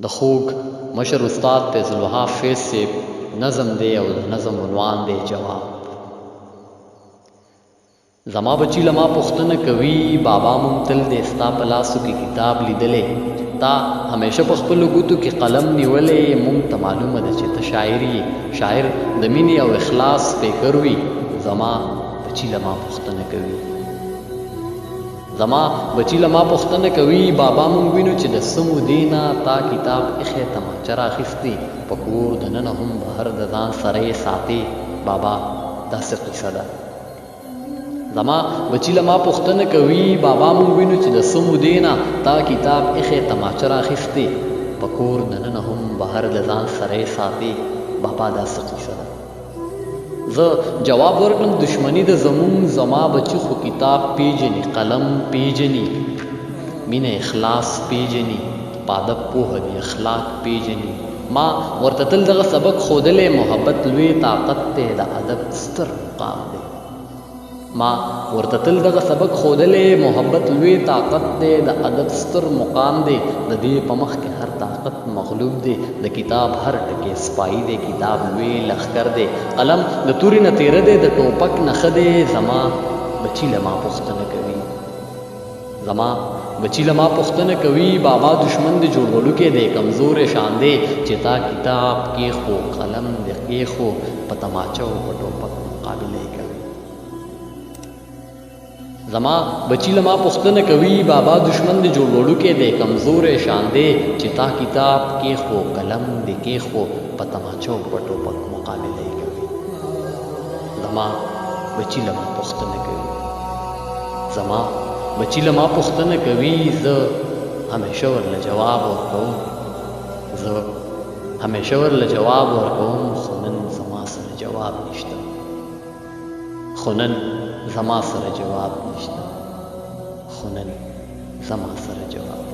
د خوږ مشر استاد فیض الوهاب فیض صاحب نظم دی او د نظم عنوان دی جواب. زما بچی لما پوښتنه کوي بابا مونږ تل د ستا په لاسو کې کتاب لیدلې، تا همیشه په خپلو ګوتو کې قلم نیولې، مونږ ته معلومه ده چې ته شاعر یې، شاعر د مینې او اخلاص فکر وي. زما بچی لما پوښتنه کوي، زما بچی لما پوښتنه کوي بابا مونږ وینو چې د سمو دینا تا کتاب ایښی تماچه راخیستې، په کور دننه هم بهر د ځان سره یې ساتې. بابا داسې قیصه ده. زما بچی لما پوښتنه کوي بابا مونږ وینو چې د سمو دینا تا کتاب ایښی تماچه راخیستې، په کور دننه هم بهر د ځان سره یې ساتې. بابا داسې قیصه ده. زه جواب ورکړم دشمنی د زمون زما بچی خو کتاب پیژني، قلم پیژني، مینه اخلاص پیژني، په ادب پوهه دی، اخلاق پیژني. ما ورته تل دغه سبق ښودلی، محبت لوی طاقت دی، د ادب ستر مقام دی. ما ورته تل دغه سبق ښودلی، محبت لوی طاقت دی، د ادب ستر مقام دی. د دې په مخ کې هر طاقت مغلوب دی، د کتاب هر ټکی سپایي دی، کتاب لوی لښکر دی، قلم د تورې نه تیره دی، د ټوپک نه ښه دی. زما بچی لما پوښتنه کوي، زما بچی لما پوښتنه کوي بابا دشمن د جوړولو کې دی، کمزورې شان دی چې تا کتاب کېښو، قلم دې کېښو، په تماچه او په ټوپک مقابله یې کوي. زما بچی لما پوښتنه کوي بابا دشمن د جوړولو کې دی، کمزورې شان دی چې تا کتاب کېښو، قلم دې کېښو، په تماچه او په ټوپک مقابله یې کوي. زما بچی لما پوښتنه کوي، زما بچی لما پوښتنه کوي، زه همیشه ورله جواب ورکوم، زه همیشه ورله جواب ورکوم، خو نن زما سره جواب نشته، خو نن زما سره جواب نشته، خو نن زما سره جواب